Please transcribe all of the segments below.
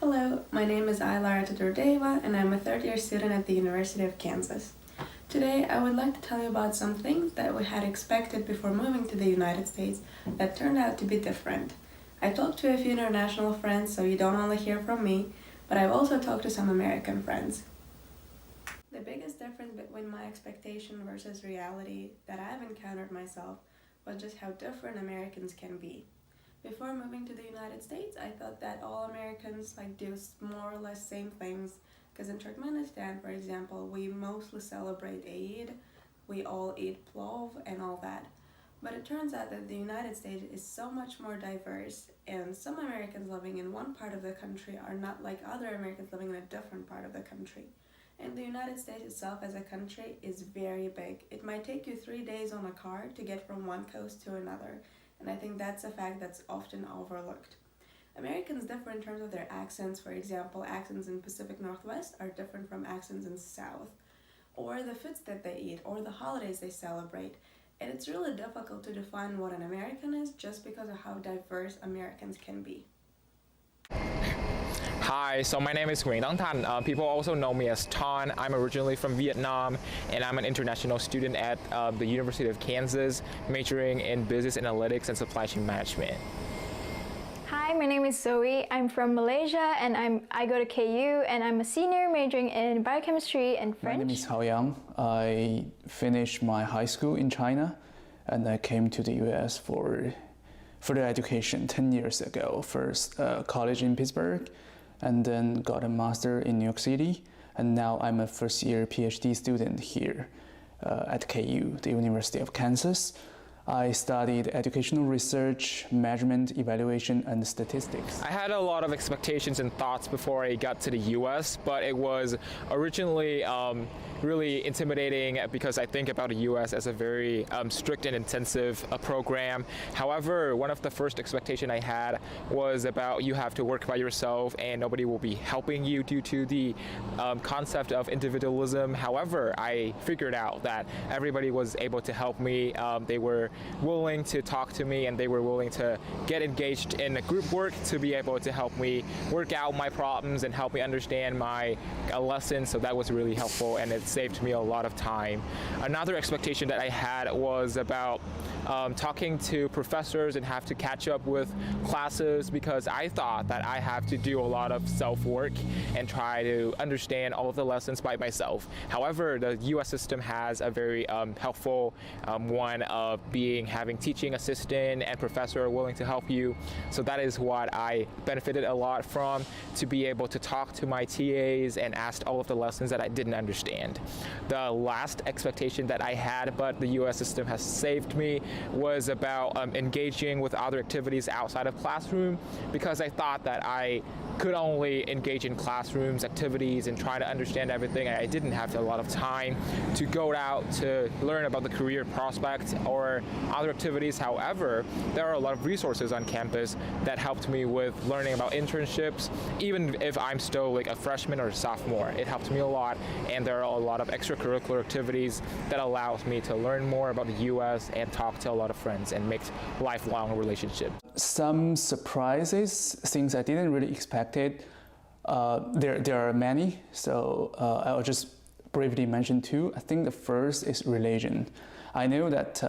Hello, my name is Aylara Todordeva and I'm a third-year student at the University of Kansas. Today, I would like to tell you about some things that we had expected before moving to the United States that turned out to be different. I talked to a few international friends, so you don't only hear from me, but I've also talked to some American friends. The biggest difference between my expectation versus reality that I've encountered myself was just how different Americans can be. Before moving to the United States, I thought that all Americans do more or less same things, because in Turkmenistan, for example, we mostly celebrate Eid, we all eat plov and all that. But it turns out that the United States is so much more diverse, and some Americans living in one part of the country are not like other Americans living in a different part of the country. And the United States itself as a country is very big. It might take you 3 days on a car to get from one coast to another. And I think that's a fact that's often overlooked. Americans differ in terms of their accents. For example, accents in Pacific Northwest are different from accents in South, or the foods that they eat, or the holidays they celebrate. And it's really difficult to define what an American is just because of how diverse Americans can be. Hi, so my name is Nguyen Dong Tan. People also know me as Ton. I'm originally from Vietnam, and I'm an international student at the University of Kansas, majoring in business analytics and supply chain management. Hi, my name is Zoe. I'm from Malaysia, and I go to KU, and I'm a senior majoring in biochemistry and French. My name is Hao Yang. I finished my high school in China, and I came to the US for further education 10 years ago. First, college in Pittsburgh, and then got a master in New York City, and now I'm a first-year PhD student here at KU, the University of Kansas. I studied educational research, measurement, evaluation, and statistics. I had a lot of expectations and thoughts before I got to the US, but it was originally really intimidating because I think about the US as a very strict and intensive program. However, one of the first expectations I had was about you have to work by yourself and nobody will be helping you due to the concept of individualism. However, I figured out that everybody was able to help me. They were willing to talk to me and they were willing to get engaged in a group work to be able to help me work out my problems and help me understand my lessons. So that was really helpful and it saved me a lot of time. Another expectation that I had was about talking to professors and have to catch up with classes because I thought that I have to do a lot of self-work and try to understand all of the lessons by myself. However, the US system has a very helpful one of having teaching assistant and professor willing to help you. So that is what I benefited a lot from, to be able to talk to my TAs and ask all of the lessons that I didn't understand. The last expectation that I had, but the US system has saved me, was about engaging with other activities outside of classroom, because I thought that I could only engage in classrooms activities and try to understand everything. I didn't have a lot of time to go out to learn about the career prospects or other activities. However, there are a lot of resources on campus that helped me with learning about internships. Even if I'm still like a freshman or a sophomore, it helped me a lot, and there are a lot of extracurricular activities that allows me to learn more about the US and talk to a lot of friends and make lifelong relationships. Some surprises, things I didn't really expect it. There are many, so I'll just briefly mention two. I think the first is religion. I know that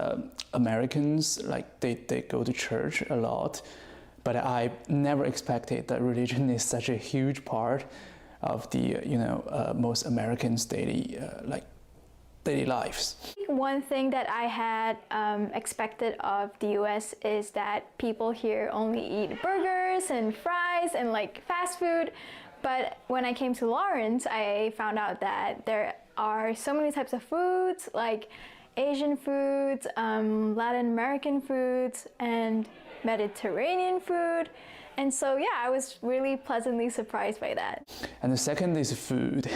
Americans, they go to church a lot, but I never expected that religion is such a huge part of the most Americans' daily lives. One thing that I had expected of the US is that people here only eat burgers and fries and fast food. But when I came to Lawrence, I found out that there are so many types of foods, like Asian foods, Latin American foods, and Mediterranean food. And so, yeah, I was really pleasantly surprised by that. And the second is food.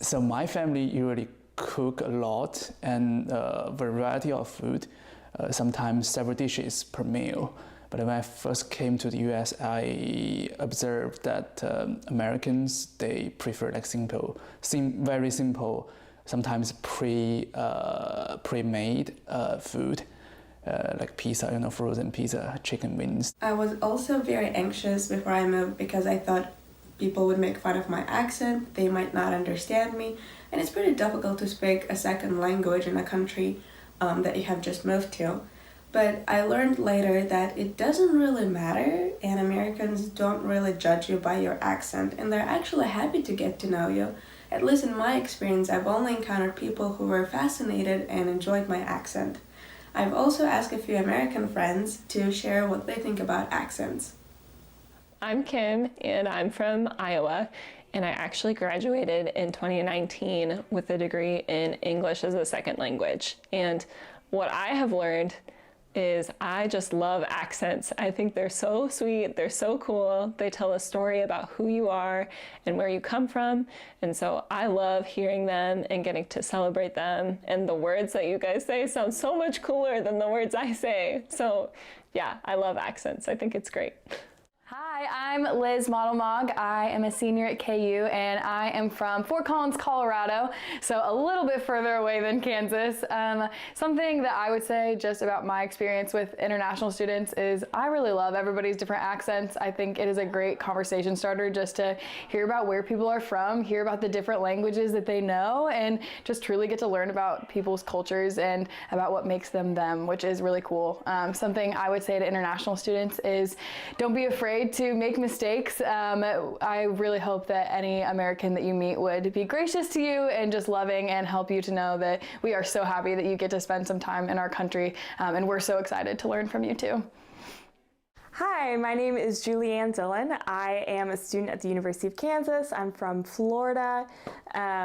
So my family usually cook a lot and a variety of food, sometimes several dishes per meal. But when I first came to the US, I observed that Americans, they prefer very simple, sometimes pre-made food. like pizza, frozen pizza, chicken wings. I was also very anxious before I moved because I thought people would make fun of my accent, they might not understand me, and it's pretty difficult to speak a second language in a country that you have just moved to. But I learned later that it doesn't really matter, and Americans don't really judge you by your accent, and they're actually happy to get to know you. At least in my experience, I've only encountered people who were fascinated and enjoyed my accent. I've also asked a few American friends to share what they think about accents. I'm Kim, and I'm from Iowa, and I actually graduated in 2019 with a degree in English as a second language. And what I have learned is I just love accents. I think they're so sweet, they're so cool. They tell a story about who you are and where you come from. And so I love hearing them and getting to celebrate them. And the words that you guys say sound so much cooler than the words I say. So yeah, I love accents. I think it's great. Hi, I'm Liz Modelmog. I am a senior at KU, and I am from Fort Collins, Colorado, so a little bit further away than Kansas. Something that I would say just about my experience with international students is I really love everybody's different accents. I think it is a great conversation starter just to hear about where people are from, hear about the different languages that they know, and just truly get to learn about people's cultures and about what makes them them, which is really cool. Something I would say to international students is don't be afraid to make mistakes. I really hope that any American that you meet would be gracious to you and just loving and help you to know that we are so happy that you get to spend some time in our country, and we're so excited to learn from you too. Hi, my name is Julianne Dillon. I am a student at the University of Kansas. I'm from Florida,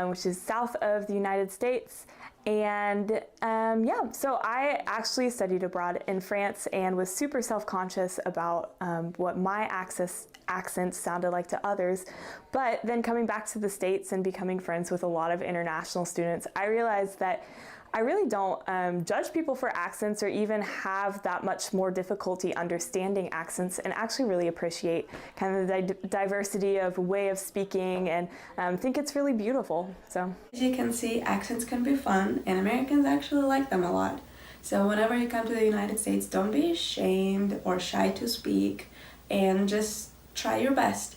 which is south of the United States. And so I actually studied abroad in France and was super self-conscious about what my accent sounded like to others. But then coming back to the States and becoming friends with a lot of international students, I realized that I really don't judge people for accents or even have that much more difficulty understanding accents, and actually really appreciate kind of the diversity of way of speaking, and think it's really beautiful. So As you can see, accents can be fun, and Americans actually like them a lot. So whenever you come to the United States, don't be ashamed or shy to speak, and just try your best.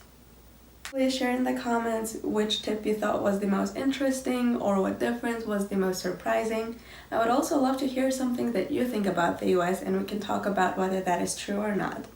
Please share in the comments which tip you thought was the most interesting or what difference was the most surprising. I would also love to hear something that you think about the US, and we can talk about whether that is true or not.